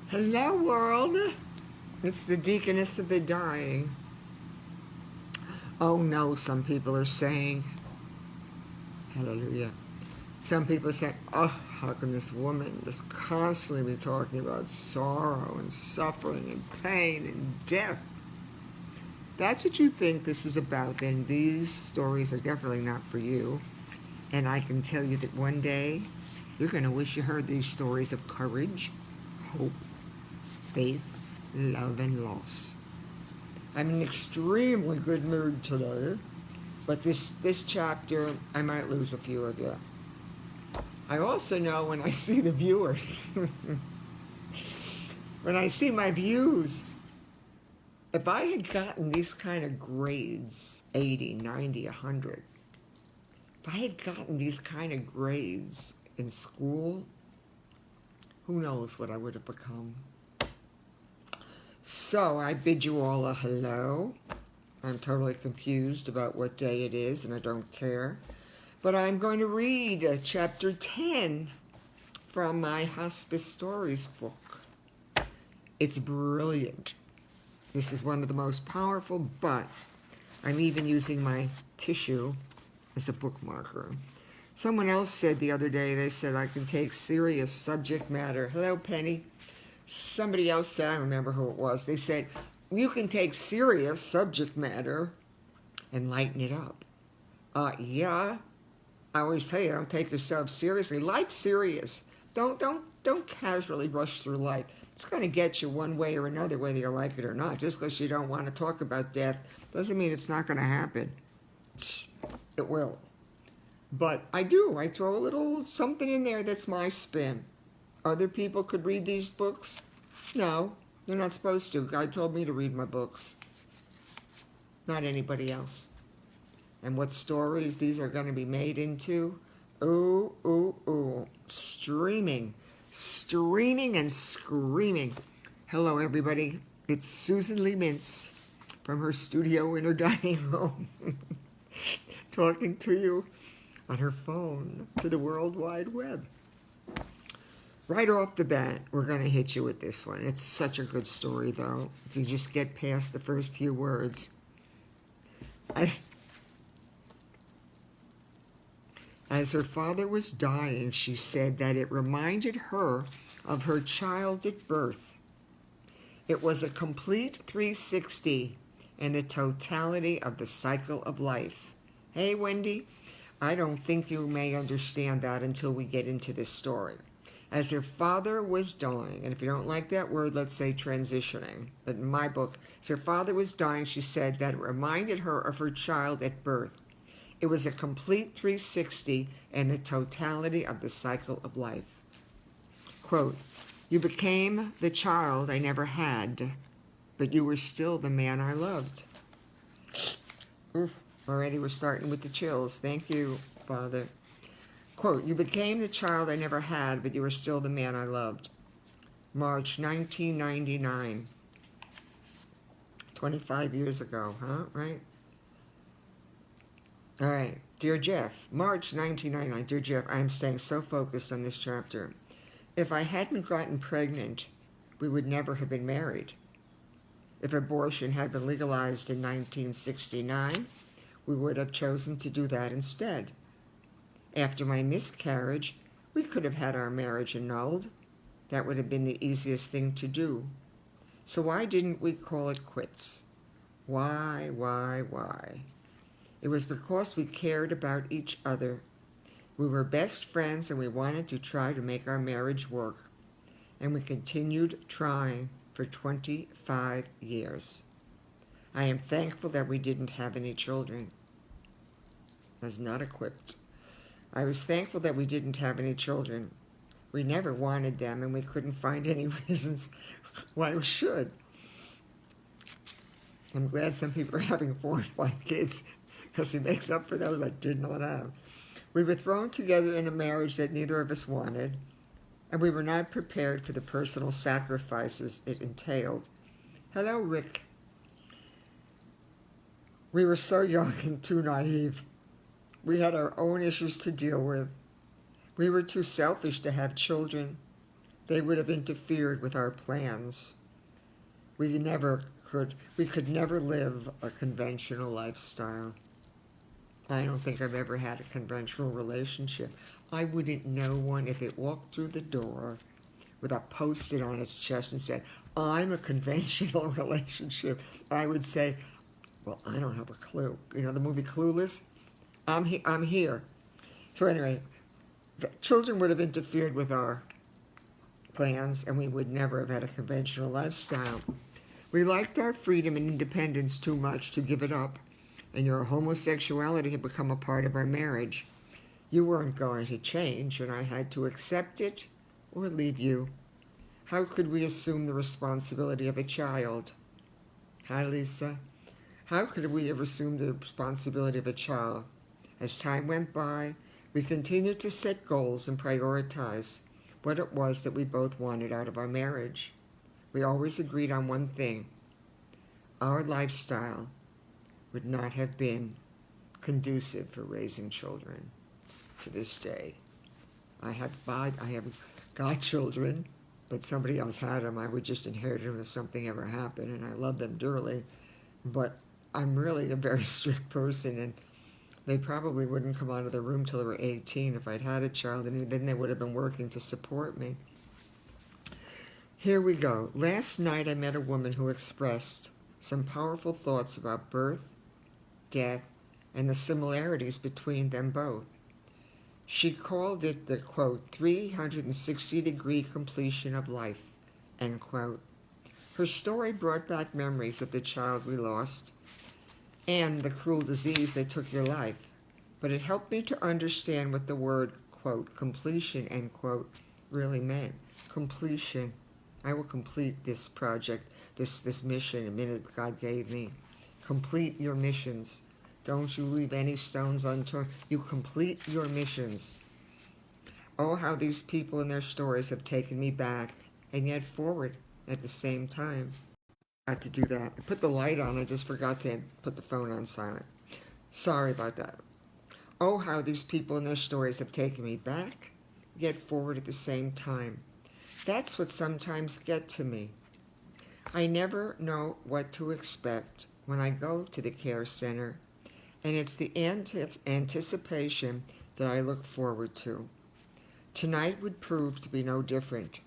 Hello, world. It's the Deaconess of the Dying. Oh no, some people are saying. Hallelujah. Some people are saying, oh, how can this woman just constantly be talking about sorrow and suffering and pain and death? That's what you think this is about, then these stories are definitely not for you. And I can tell you that one day you're going to wish you heard these stories of courage, hope, faith, love, and loss. I'm in an extremely good mood today, but this chapter, I might lose a few of you. I also know when I see the viewers, when I see my views, if I had gotten these kind of grades, 80, 90, 100, if I had gotten these kind of grades in school, who knows what I would have become. So I bid you all a hello. I'm totally confused about what day it is, and I don't care. But I'm going to read chapter 10 from my Hospice Stories book. It's brilliant. This is one of the most powerful, but I'm even using my tissue as a bookmarker. Someone else said the other day, they said I can take serious subject matter. Hello, Penny. Somebody else said, I don't remember who it was, they said, you can take serious subject matter and lighten it up. Yeah, I always tell you, don't take yourself seriously. Life's serious. Don't casually rush through life. It's going to get you one way or another, whether you like it or not. Just because you don't want to talk about death doesn't mean it's not going to happen. It will. But I do. I throw a little something in there that's my spin. Other people could read these books? No, they're not supposed to. God told me to read my books, not anybody else. And what stories these are going to be made into? Ooh, ooh, ooh. Streaming and screaming. Hello, everybody. It's Susan Lee Mintz from her studio in her dining room, talking to you on her phone to the World Wide Web. Right off the bat, we're going to hit you with this one. It's such a good story, though, if you just get past the first few words. As her father was dying, she said that it reminded her of her child at birth. It was a complete 360 in the totality of the cycle of life. Hey, Wendy, I don't think you may understand that until we get into this story. As her father was dying, and if you don't like that word, let's say transitioning, but in my book, as her father was dying, she said that it reminded her of her child at birth. It was a complete 360 in the totality of the cycle of life. Quote, you became the child I never had, but you were still the man I loved. Oof, already we're starting with the chills. Thank you, Father. Quote, you became the child I never had, but you were still the man I loved. March 1999. 25 years ago, huh? Right? All right. Dear Jeff, March 1999. Dear Jeff, I am staying so focused on this chapter. If I hadn't gotten pregnant, we would never have been married. If abortion had been legalized in 1969, we would have chosen to do that instead. After my miscarriage, we could have had our marriage annulled. That would have been the easiest thing to do. So why didn't we call it quits? Why? It was because we cared about each other. We were best friends and we wanted to try to make our marriage work. And we continued trying for 25 years. I am thankful that we didn't have any children. I was not equipped. I was thankful that we didn't have any children. We never wanted them, and we couldn't find any reasons why we should. I'm glad some people are having 4 and 5 kids, because it makes up for those I did not have. We were thrown together in a marriage that neither of us wanted, and we were not prepared for the personal sacrifices it entailed. Hello, Rick. We were so young and too naive. We had our own issues to deal with. We were too selfish to have children. They would have interfered with our plans. We could never live a conventional lifestyle. I don't think I've ever had a conventional relationship. I wouldn't know one if it walked through the door with a post-it on its chest and said, I'm a conventional relationship. I would say, well, I don't have a clue. You know the movie Clueless? I'm here. So anyway, the children would have interfered with our plans, and we would never have had a conventional lifestyle. We liked our freedom and independence too much to give it up, and your homosexuality had become a part of our marriage. You weren't going to change, and I had to accept it or leave you. How could we assume the responsibility of a child? Hi, Lisa. How could we have assumed the responsibility of a child? As time went by, we continued to set goals and prioritize what it was that we both wanted out of our marriage. We always agreed on one thing. Our lifestyle would not have been conducive for raising children to this day. I have godchildren, but somebody else had them. I would just inherit them if something ever happened, and I love them dearly. But I'm really a very strict person, and they probably wouldn't come out of the room till they were 18 if I'd had a child, and then they would have been working to support me. Here we go. Last night I met a woman who expressed some powerful thoughts about birth, death, and the similarities between them both. She called it the, quote, 360-degree completion of life, end quote. Her story brought back memories of the child we lost and the cruel disease that took your life, but it helped me to understand what the word, quote, completion, end quote, really meant. Completion. I will complete this project, this mission, a minute God gave me. Complete your missions. Don't you leave any stones unturned. You complete your missions. Oh, how these people and their stories have taken me back and yet forward at the same time. I had to do that. I put the light on. I just forgot to put the phone on silent. Sorry about that. Oh, how these people and their stories have taken me back yet forward at the same time. That's what sometimes gets to me. I never know what to expect when I go to the care center, and it's the anticipation that I look forward to. Tonight would prove to be no different,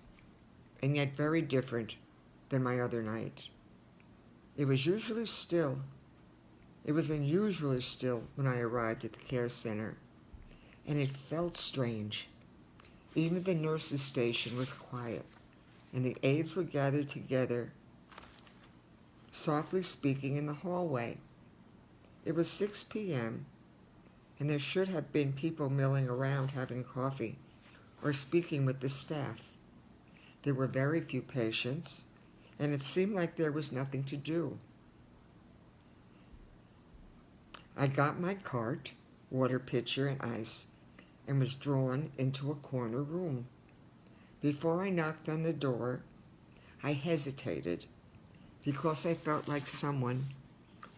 and yet very different than my other night. It was usually still. It was unusually still when I arrived at the care center, and it felt strange. Even the nurse's station was quiet, and the aides were gathered together, softly speaking in the hallway. It was 6 p.m., and there should have been people milling around having coffee or speaking with the staff. There were very few patients, and it seemed like there was nothing to do. I got my cart, water pitcher, and ice, and was drawn into a corner room. Before I knocked on the door, I hesitated because I felt like someone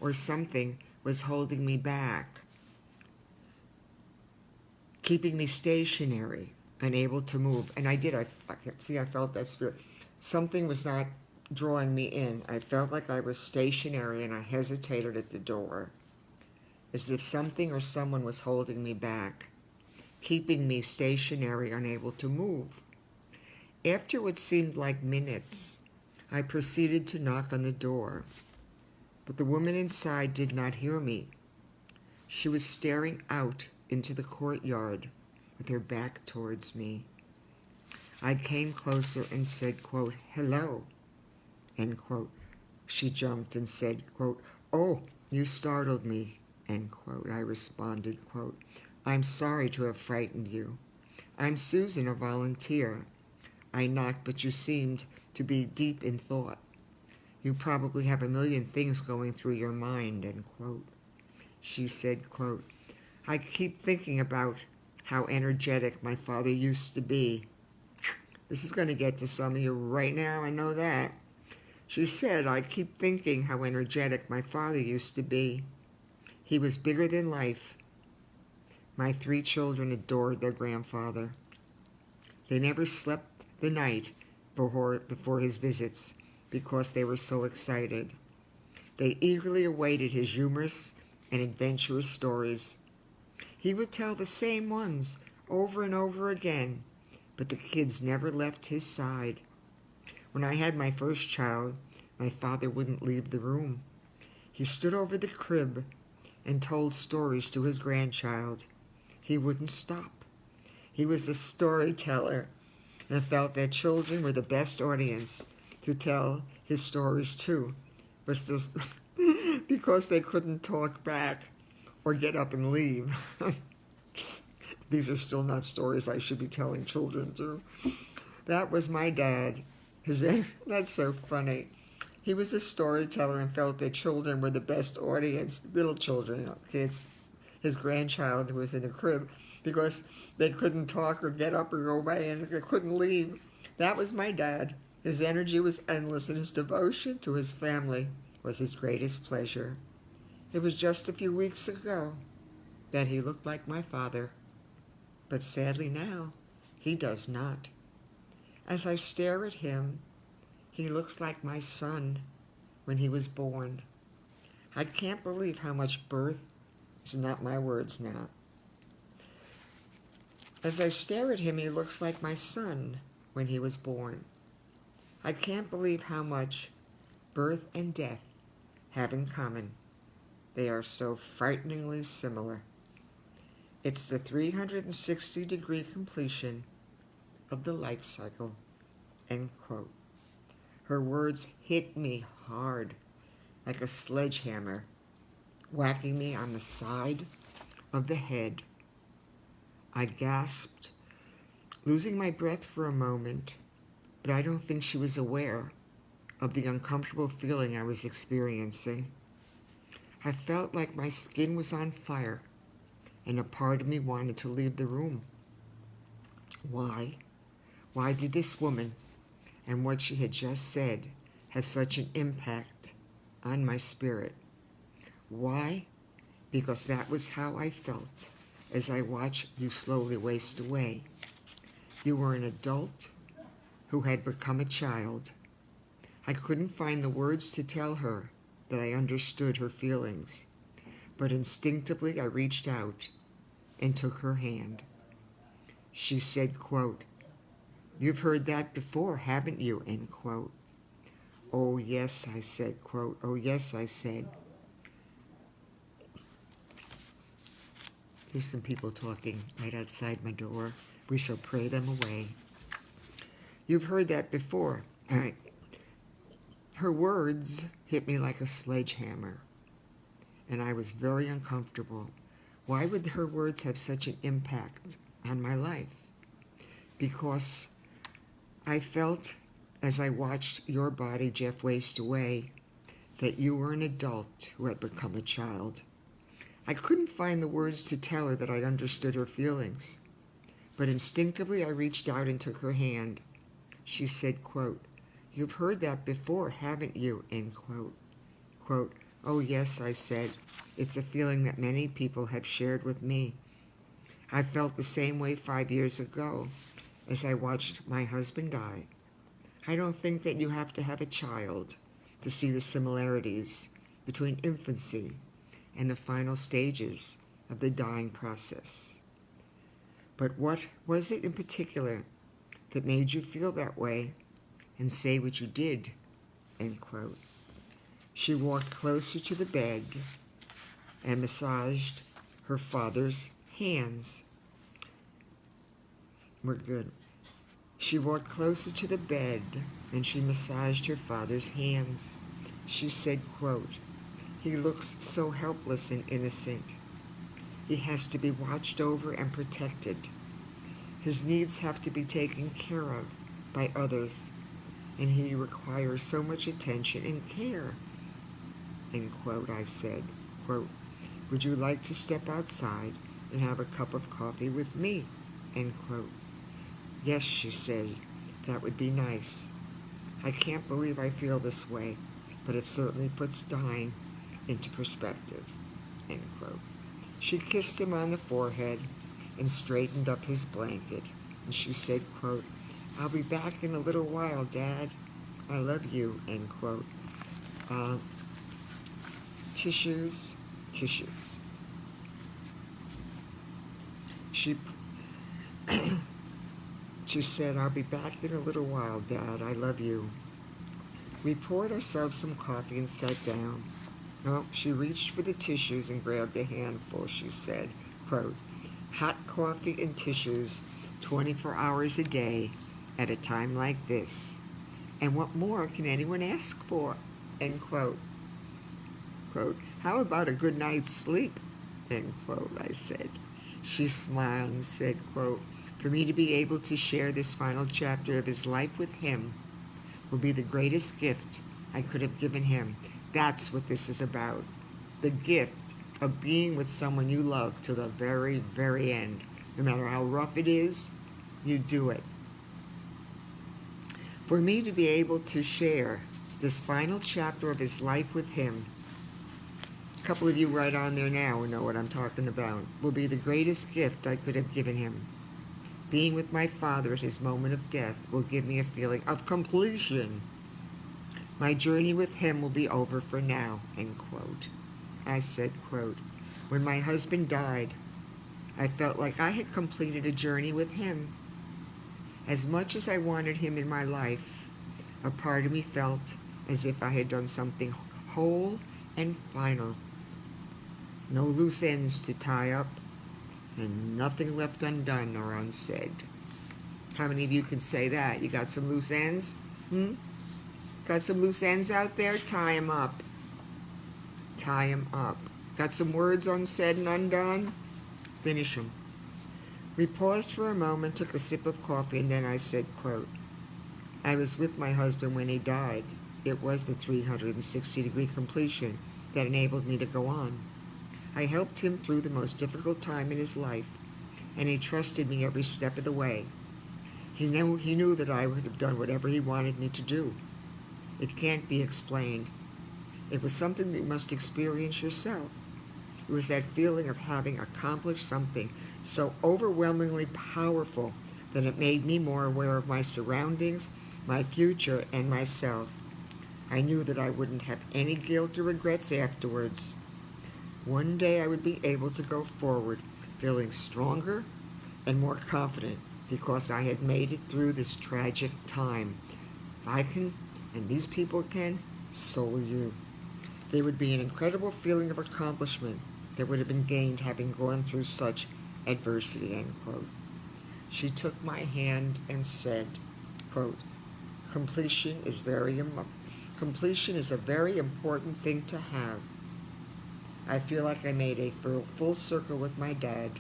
or something was holding me back, keeping me stationary, unable to move. And I did. I felt that spirit. Something was not drawing me in. I felt like I was stationary, and I hesitated at the door, as if something or someone was holding me back, keeping me stationary, unable to move. After what seemed like minutes, I proceeded to knock on the door, but the woman inside did not hear me. She was staring out into the courtyard with her back towards me. I came closer and said, quote, hello, end quote. She jumped and said, quote, oh, you startled me, end quote. I responded, quote, I'm sorry to have frightened you. I'm Susan, a volunteer. I knocked, but you seemed to be deep in thought. You probably have a million things going through your mind, end quote. She said, quote, I keep thinking about how energetic my father used to be. This is going to get to some of you right now, I know that. She said, I keep thinking how energetic my father used to be. He was bigger than life. My 3 children adored their grandfather. They never slept the night before his visits because they were so excited. They eagerly awaited his humorous and adventurous stories. He would tell the same ones over and over again, but the kids never left his side. When I had my first child, my father wouldn't leave the room. He stood over the crib and told stories to his grandchild. He wouldn't stop. He was a storyteller and felt that children were the best audience to tell his stories to, but still because they couldn't talk back or get up and leave. These are still not stories I should be telling children to. That was my dad. That's so funny. He was a storyteller and felt that children were the best audience, little children, kids, his grandchild who was in a crib, because they couldn't talk or get up or go away and they couldn't leave. That was my dad. His energy was endless and his devotion to his family was his greatest pleasure. It was just a few weeks ago that he looked like my father, but sadly now he does not. As I stare at him, he looks like my son when he was born. I can't believe how much birth is not my words now. As I stare at him, he looks like my son when he was born. I can't believe how much birth and death have in common. They are so frighteningly similar. It's the 360-degree completion of the life cycle, end quote. Her words hit me hard, like a sledgehammer, whacking me on the side of the head. I gasped, losing my breath for a moment, but I don't think she was aware of the uncomfortable feeling I was experiencing. I felt like my skin was on fire, and a part of me wanted to leave the room. Why? Why did this woman and what she had just said have such an impact on my spirit? Why? Because that was how I felt as I watched you slowly waste away. You were an adult who had become a child. I couldn't find the words to tell her that I understood her feelings, but instinctively I reached out and took her hand. She said, quote, "You've heard that before, haven't you?" End quote. "Oh, yes," I said, quote. "Oh, yes," I said. There's some people talking right outside my door. We shall pray them away. You've heard that before. All right. Her words hit me like a sledgehammer, and I was very uncomfortable. Why would her words have such an impact on my life? Because I felt, as I watched your body, Jeff, waste away, that you were an adult who had become a child. I couldn't find the words to tell her that I understood her feelings, but instinctively I reached out and took her hand. She said, quote, "You've heard that before, haven't you?" End quote. Quote, "Oh, yes," I said. "It's a feeling that many people have shared with me. I felt the same way 5 years ago as I watched my husband die. I don't think that you have to have a child to see the similarities between infancy and the final stages of the dying process. But what was it in particular that made you feel that way and say what you did?" End quote. She walked closer to the bed and massaged her father's hands. We're good. She walked closer to the bed and she massaged her father's hands. She said, quote, "He looks so helpless and innocent. He has to be watched over and protected. His needs have to be taken care of by others, and he requires so much attention and care." End quote. I said, quote, "Would you like to step outside and have a cup of coffee with me?" End quote. "Yes," she said, "that would be nice. I can't believe I feel this way, but it certainly puts dying into perspective." End quote. She kissed him on the forehead and straightened up his blanket, and she said, quote, I'll be back in a little while, Dad. I love you, end quote. Uh, tissues, tissues. She, she said, I'll be back in a little while, Dad. I love you. We poured ourselves some coffee and sat down. No, she reached for the tissues and grabbed a handful, she said, quote, hot coffee and tissues 24 hours a day at a time like this. And what more can anyone ask for? End quote. Quote, how about a good night's sleep? End quote, I said. She smiled and said, quote, for me to be able to share this final chapter of his life with him will be the greatest gift I could have given him. That's what this is about. The gift of being with someone you love till the very, very end. No matter how rough it is, you do it. For me to be able to share this final chapter of his life with him, a couple of you right on there now know what I'm talking about, will be the greatest gift I could have given him. Being with my father at his moment of death will give me a feeling of completion. My journey with him will be over for now, end quote. I said, quote, when my husband died, I felt like I had completed a journey with him. As much as I wanted him in my life, a part of me felt as if I had done something whole and final. No loose ends to tie up, and nothing left undone or unsaid. How many of you can say that? You got some loose ends? Got some loose ends out there? Tie them up. Tie them up. Got some words unsaid and undone? Finish them. We paused for a moment, took a sip of coffee, and then I said, quote, I was with my husband when he died. It was the 360-degree completion that enabled me to go on. I helped him through the most difficult time in his life, and he trusted me every step of the way. He knew that I would have done whatever he wanted me to do. It can't be explained. It was something that you must experience yourself. It was that feeling of having accomplished something so overwhelmingly powerful that it made me more aware of my surroundings, my future, and myself. I knew that I wouldn't have any guilt or regrets afterwards. One day I would be able to go forward, feeling stronger and more confident because I had made it through this tragic time. If I can, and these people can, so will you. There would be an incredible feeling of accomplishment that would have been gained having gone through such adversity, end quote. She took my hand and said, quote, completion is a very important thing to have. I feel like I made a full circle with my dad.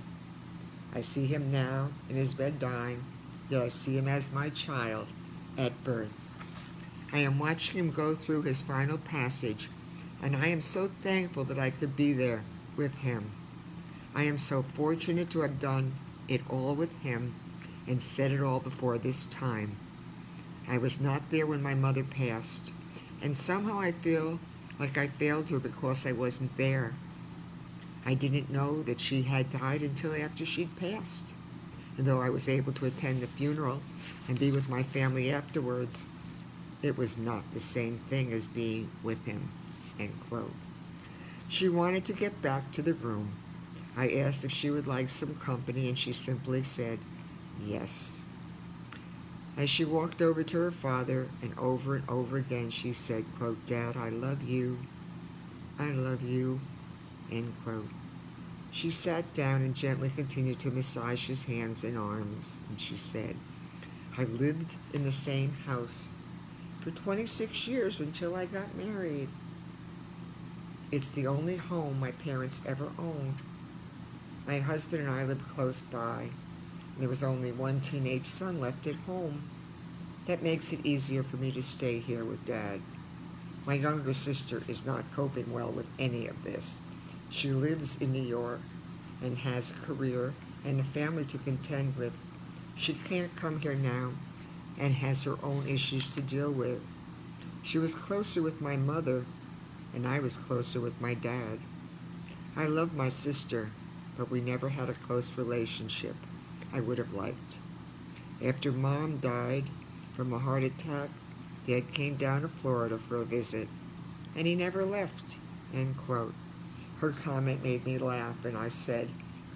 I see him now in his bed dying, yet I see him as my child at birth. I am watching him go through his final passage, and I am so thankful that I could be there with him. I am so fortunate to have done it all with him and said it all before this time. I was not there when my mother passed, and somehow I feel like I failed her because I wasn't there. I didn't know that she had died until after she'd passed. And though I was able to attend the funeral and be with my family afterwards, it was not the same thing as being with him, end quote. She wanted to get back to the room. I asked if she would like some company, and she simply said, yes. As she walked over to her father, and over again, she said, quote, Dad, I love you, end quote. She sat down and gently continued to massage his hands and arms, and she said, I lived in the same house for 26 years until I got married. It's the only home my parents ever owned. My husband and I lived close by. There was only one teenage son left at home. That makes it easier for me to stay here with Dad. My younger sister is not coping well with any of this. She lives in New York and has a career and a family to contend with. She can't come here now and has her own issues to deal with. She was closer with my mother, and I was closer with my dad. I love my sister, but we never had a close relationship I would have liked. After Mom died from a heart attack, Dad came down to Florida for a visit, and he never left, end quote. Her comment made me laugh, and I said,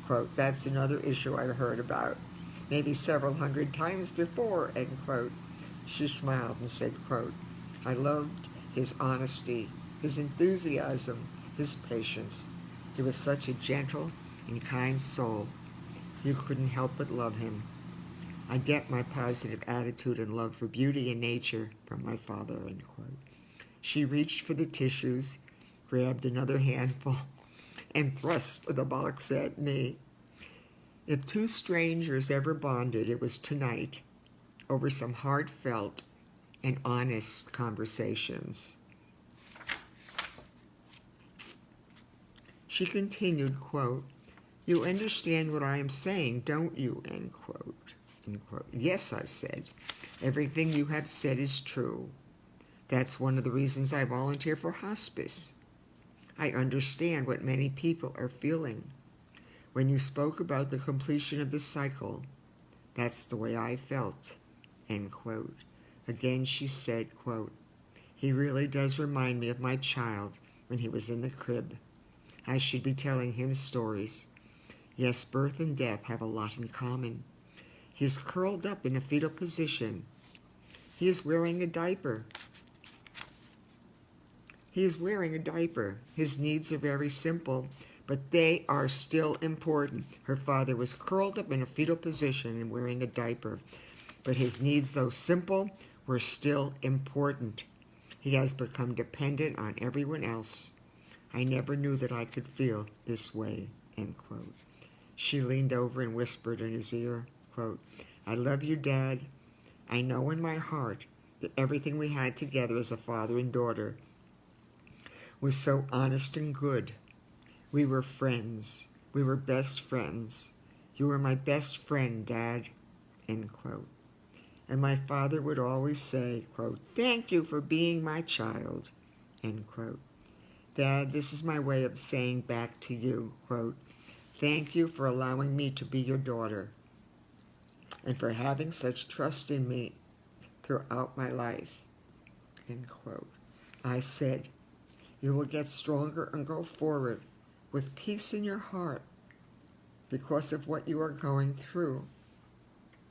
quote, that's another issue I've heard about, maybe several hundred times before, end quote. She smiled and said, quote, I loved his honesty, his enthusiasm, his patience. He was such a gentle and kind soul. You couldn't help but love him. I get my positive attitude and love for beauty and nature from my father, end quote. She reached for the tissues, grabbed another handful, and thrust the box at me. If two strangers ever bonded, it was tonight, over some heartfelt and honest conversations. She continued, quote, you understand what I am saying, don't you, end quote. End quote. Yes, I said. Everything you have said is true. That's one of the reasons I volunteer for hospice. I understand what many people are feeling. When you spoke about the completion of the cycle, that's the way I felt, end quote. Again, she said, quote, he really does remind me of my child when he was in the crib. I should be telling him stories. Yes, birth and death have a lot in common. He is curled up in a fetal position. He is wearing a diaper. His needs are very simple, but they are still important. Her father was curled up in a fetal position and wearing a diaper, but his needs, though simple, were still important. He has become dependent on everyone else. I never knew that I could feel this way, end quote. She leaned over and whispered in his ear, quote, I love you, Dad. I know in my heart that everything we had together as a father and daughter was so honest and good. We were friends. We were best friends. You were my best friend, Dad, end quote. And my father would always say, quote, thank you for being my child, end quote. Dad, this is my way of saying back to you, quote, thank you for allowing me to be your daughter and for having such trust in me throughout my life, end quote. I said, you will get stronger and go forward with peace in your heart because of what you are going through.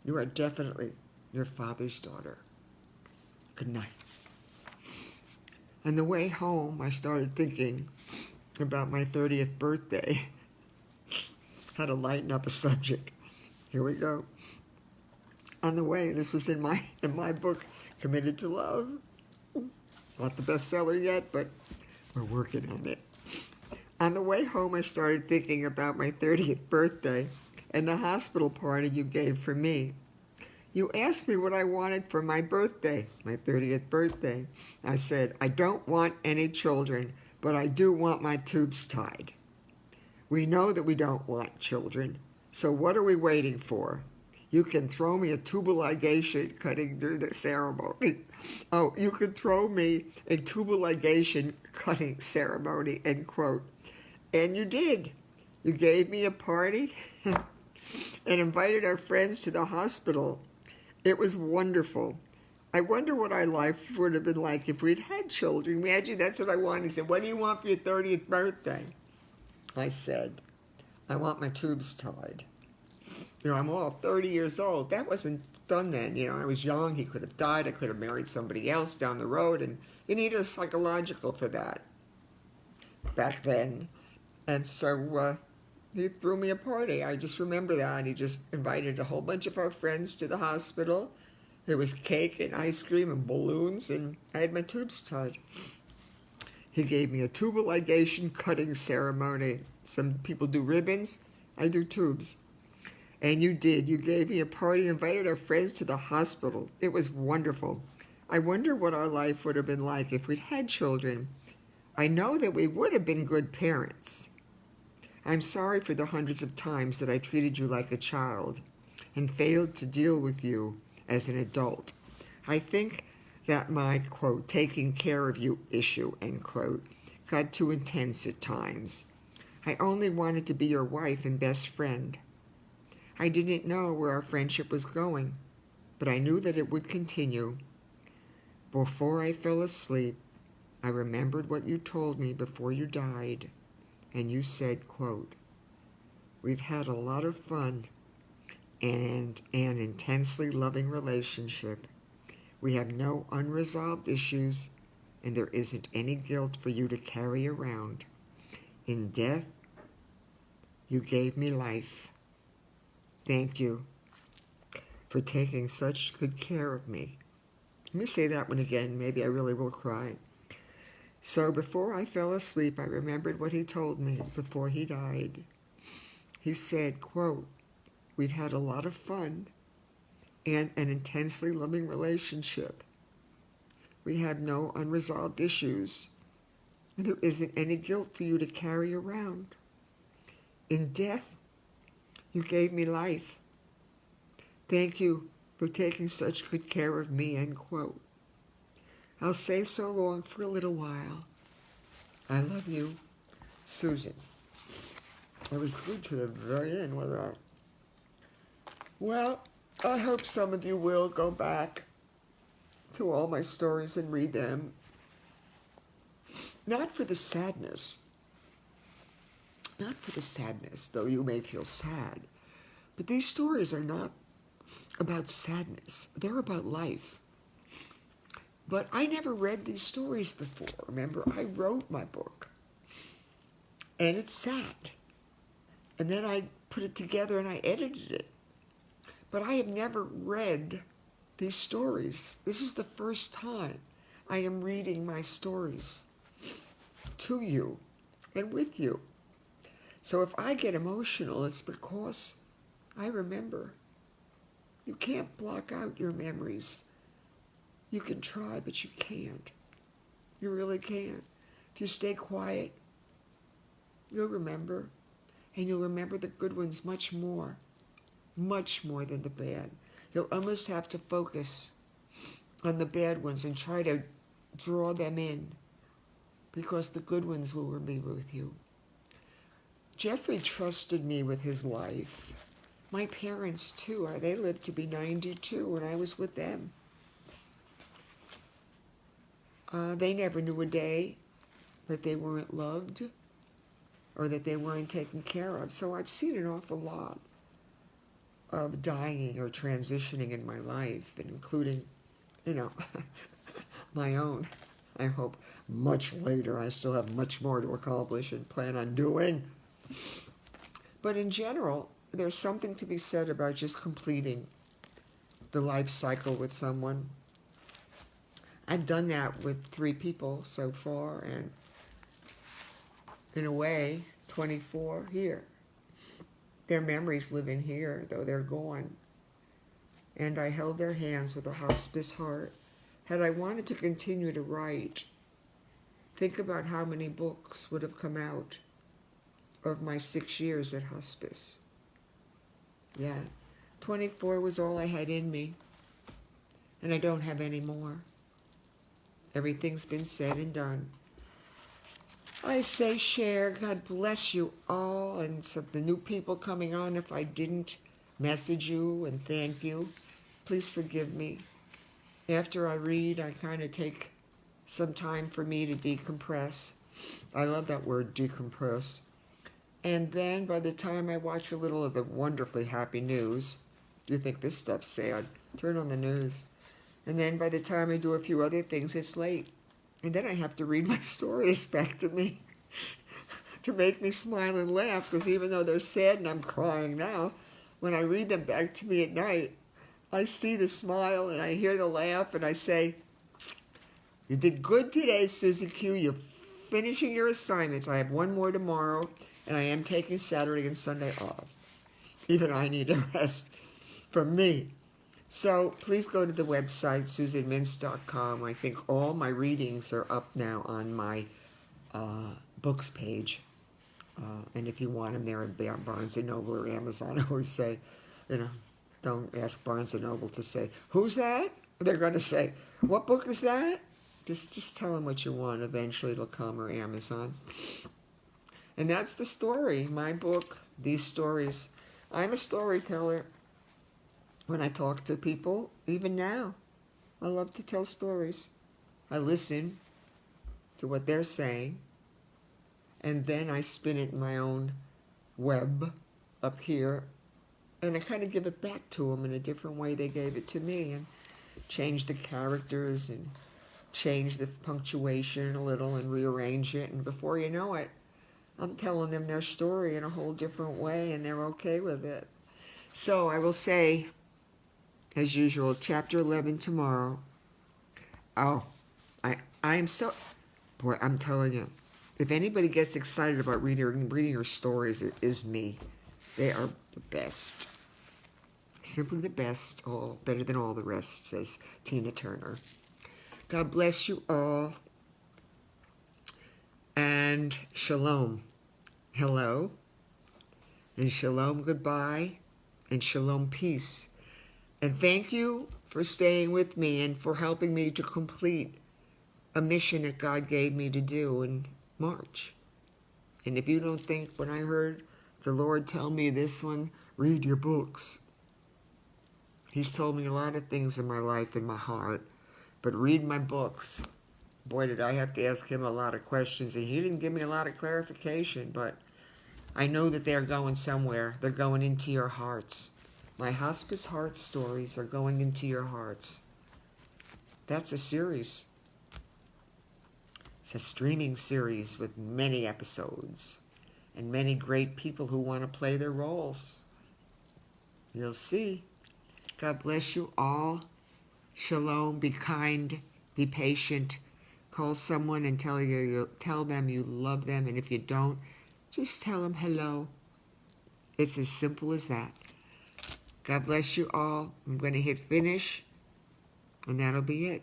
You are definitely your father's daughter. Good night. On the way home, I started thinking about my 30th birthday. How to lighten up a subject. Here we go. On the way, this was in my book, Committed to Love. Not the bestseller yet, but we're working on it. On the way home, I started thinking about my 30th birthday and the hospital party you gave for me. You asked me what I wanted for my birthday, my 30th birthday. I said, I don't want any children, but I do want my tubes tied. We know that we don't want children, so what are we waiting for? You can throw me a tubal ligation cutting during the ceremony. Oh, you could throw me a tubal ligation cutting ceremony, end quote. And you did. You gave me a party and invited our friends to the hospital. It was wonderful. I wonder what our life would have been like if we'd had children. Imagine that's what I wanted. He said, what do you want for your 30th birthday? I said, I want my tubes tied. You know, I'm all 30 years old. That wasn't done then. You know, I was young. He could have died. I could have married somebody else down the road. And you need a psychological for that back then. And so he threw me a party. I just remember that. He just invited a whole bunch of our friends to the hospital. There was cake and ice cream and balloons, and I had my tubes tied. He gave me a tubal ligation cutting ceremony. Some people do ribbons. I do tubes. And you did. You gave me a party, invited our friends to the hospital. It was wonderful. I wonder what our life would have been like if we'd had children. I know that we would have been good parents. I'm sorry for the hundreds of times that I treated you like a child and failed to deal with you as an adult. I think that my, quote, taking care of you issue, end quote, got too intense at times. I only wanted to be your wife and best friend. I didn't know where our friendship was going. but I knew that it would continue. Before I fell asleep, I remembered what you told me before you died, and you said, quote, "We've had a lot of fun and an intensely loving relationship. We have no unresolved issues, and there isn't any guilt for you to carry around. In death, you gave me life. Thank you for taking such good care of me." Let me say that one again. Maybe I really will cry. So before I fell asleep, I remembered what he told me before he died. He said, quote, "We've had a lot of fun and an intensely loving relationship. We have no unresolved issues, and there isn't any guilt for you to carry around. In death, you gave me life. Thank you for taking such good care of me," end quote. I'll say so long for a little while. I love you, Susan. I was good to the very end with that. Well, I hope some of you will go back to all my stories and read them. Not for the sadness, though you may feel sad. But these stories are not about sadness. They're about life. But I never read these stories before. Remember, I wrote my book. And it's sad. And then I put it together and I edited it. But I have never read these stories. This is the first time I am reading my stories to you and with you. So if I get emotional, it's because I remember. You can't block out your memories. You can try, but you can't. You really can't. If you stay quiet, you'll remember. And you'll remember the good ones much more than the bad. You'll almost have to focus on the bad ones and try to draw them in, because the good ones will be with you. Jeffrey trusted me with his life. My parents, too. They lived to be 92 when I was with them. They never knew a day that they weren't loved or that they weren't taken care of. So I've seen an awful lot of dying or transitioning in my life, and including, my own. I hope much later. I still have much more to accomplish and plan on doing. But in general, there's something to be said about just completing the life cycle with someone. I've done that with 3 people so far, and in a way, 24 here. Their memories live in here, though they're gone. And I held their hands with a hospice heart. Had I wanted to continue to write, think about how many books would have come out of my 6 years at hospice. Yeah, 24 was all I had in me, and I don't have any more. Everything's been said and done. I say share. God bless you all, and so the new people coming on, if I didn't message you and thank you, please forgive me. After I read, I kind of take some time for me to decompress. I love that word, decompress. And then by the time I watch a little of the wonderfully happy news, you think this stuff's sad, turn on the news. And then by the time I do a few other things, it's late. And then I have to read my stories back to me to make me smile and laugh, because even though they're sad and I'm crying now, when I read them back to me at night, I see the smile and I hear the laugh, and I say, "You did good today, Susie Q. You're finishing your assignments. I have one more tomorrow, and I am taking Saturday and Sunday off. Even I need a rest from me." So please go to the website, susanmintz.com. I think all my readings are up now on my books page. And if you want them, they're at Barnes & Noble or Amazon. I always say, don't ask Barnes & Noble to say, "Who's that?" They're going to say, "What book is that?" Just tell them what you want. Eventually it'll come, or Amazon. And that's the story, my book, these stories. I'm a storyteller. when I talk to people, even now. I love to tell stories. I listen to what they're saying, and then I spin it in my own web up here, and I kind of give it back to them in a different way they gave it to me, and change the characters and change the punctuation a little and rearrange it, and before you know it, I'm telling them their story in a whole different way, and they're okay with it. So I will say, as usual, chapter 11 tomorrow. Oh, I'm so, boy, I'm telling you, if anybody gets excited about reading her stories, it is me. They are the best. Simply the best, all better than all the rest, says Tina Turner. God bless you all. And shalom. Hello. And shalom goodbye. And shalom peace. And thank you for staying with me and for helping me to complete a mission that God gave me to do in March. And if you don't think when I heard the Lord tell me this one, read your books. He's told me a lot of things in my life, in my heart. But read my books. Boy, did I have to ask him a lot of questions. And he didn't give me a lot of clarification. But I know that they're going somewhere. They're going into your hearts. My Hospice Heart Stories are going into your hearts. That's a series. It's a streaming series with many episodes and many great people who want to play their roles. You'll see. God bless you all. Shalom. Be kind. Be patient. Call someone and tell them you love them. And if you don't, just tell them hello. It's as simple as that. God bless you all. I'm going to hit finish, and that'll be it.